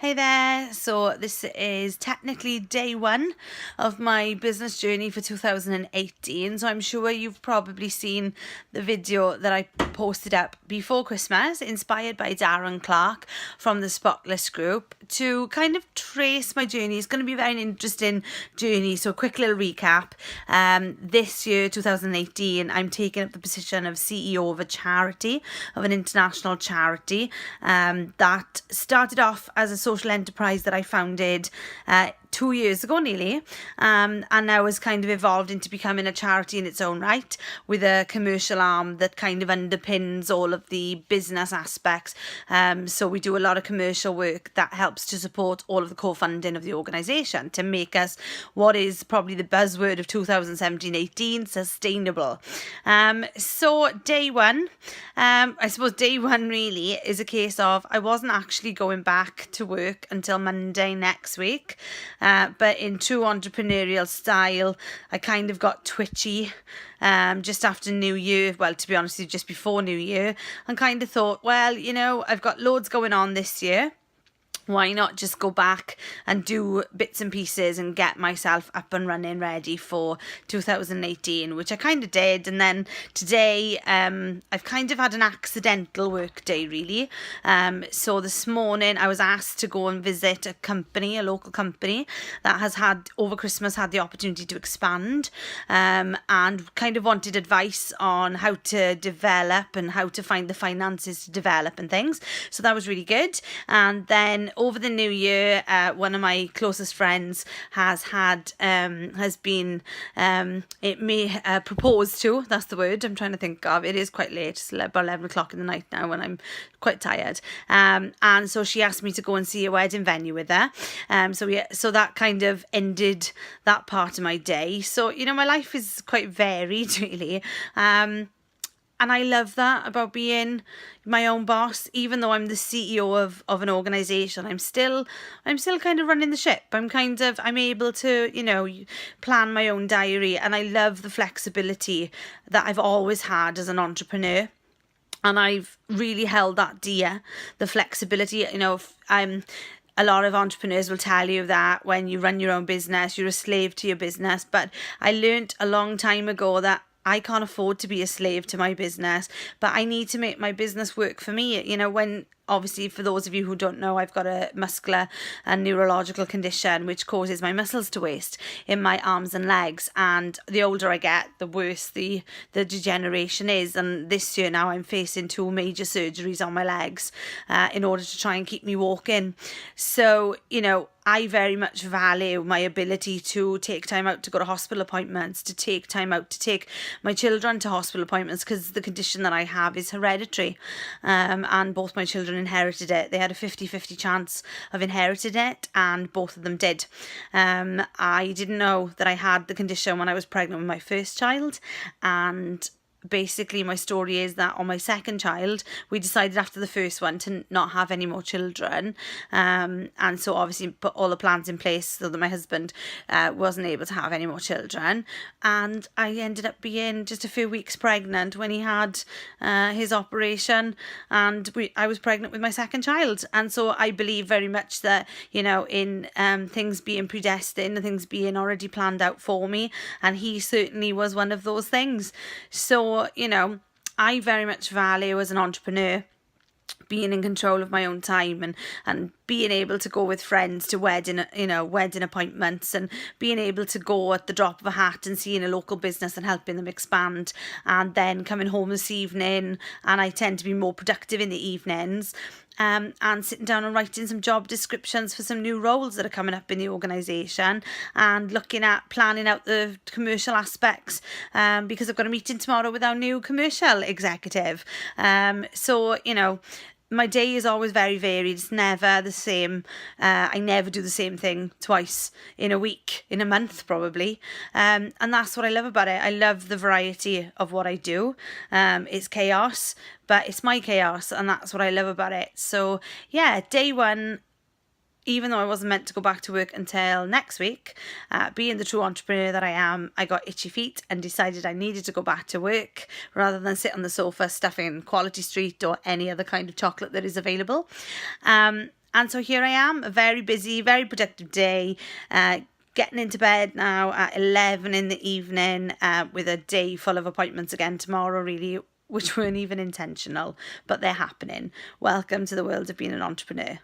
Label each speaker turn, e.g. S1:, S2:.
S1: Hey there, so this is technically day one of my business journey for 2018. So I'm sure you've probably seen the video that I posted up before Christmas, inspired by Darren Clark from the Spotless Group, to kind of trace my journey. It's going to be a very interesting journey. So a quick little recap. This year, 2018, I'm taking up the position of CEO of a charity, of an international charity that started off as a social enterprise that I founded 2 years ago nearly, and now has kind of evolved into becoming a charity in its own right, with a commercial arm that kind of underpins all of the business aspects. So we do a lot of commercial work that helps to support all of the co-funding of the organisation to make us what is probably the buzzword of 2017-18, sustainable. So day one, I suppose day one really is a case of I wasn't actually going back to work until Monday next week. But in true entrepreneurial style, I kind of got twitchy just after New Year. Well, to be honest with you, just before New Year, and kind of thought, well, I've got loads going on this year. Why not just go back and do bits and pieces and get myself up and running ready for 2018, which I kind of did. And then today, I've kind of had an accidental work day, really. So this morning I was asked to go and visit a local company that has over Christmas had the opportunity to expand, and kind of wanted advice on how to develop and how to find the finances to develop and things. So that was really good. And then over the new year, one of my closest friends has been proposed to. That's the word I'm trying to think of. It is quite late. It's about 11 o'clock in the night now, and I'm quite tired. And so she asked me to go and see a wedding venue with her. So that kind of ended that part of my day. So my life is quite varied, really. And I love that about being my own boss. Even though I'm the CEO of an organisation, I'm still kind of running the ship. I'm able to, plan my own diary, and I love the flexibility that I've always had as an entrepreneur. And I've really held that dear, the flexibility. A lot of entrepreneurs will tell you that when you run your own business, you're a slave to your business. But I learned a long time ago that I can't afford to be a slave to my business, but I need to make my business work for me. Obviously, for those of you who don't know, I've got a muscular and neurological condition which causes my muscles to waste in my arms and legs. And the older I get, the worse the degeneration is. And this year now I'm facing 2 major surgeries on my legs in order to try and keep me walking. So, I very much value my ability to take time out to go to hospital appointments, to take time out to take my children to hospital appointments, because the condition that I have is hereditary, and both my children inherited it. They had a 50-50 chance of inheriting it, and both of them did. I didn't know that I had the condition when I was pregnant with my first child, and basically my story is that on my second child we decided after the first one to not have any more children, and so obviously put all the plans in place so that my husband wasn't able to have any more children. And I ended up being just a few weeks pregnant when he had his operation, and I was pregnant with my second child. And so I believe very much that in things being predestined and things being already planned out for me, and he certainly was one of those things. So I very much value as an entrepreneur being in control of my own time, and being able to go with friends to wedding appointments, and being able to go at the drop of a hat and seeing a local business and helping them expand, and then coming home this evening, and I tend to be more productive in the evenings, and sitting down and writing some job descriptions for some new roles that are coming up in the organisation, and looking at planning out the commercial aspects, because I've got a meeting tomorrow with our new commercial executive. So my day is always very varied. It's never the same. I never do the same thing twice in a week, in a month probably. And that's what I love about it. I love the variety of what I do. It's chaos, but it's my chaos, and that's what I love about it. So yeah, day one, even though I wasn't meant to go back to work until next week, being the true entrepreneur that I am, I got itchy feet and decided I needed to go back to work rather than sit on the sofa stuffing Quality Street or any other kind of chocolate that is available. And so here I am, a very busy, very productive day, getting into bed now at 11 in the evening, with a day full of appointments again tomorrow, really, which weren't even intentional, but they're happening. Welcome to the world of being an entrepreneur.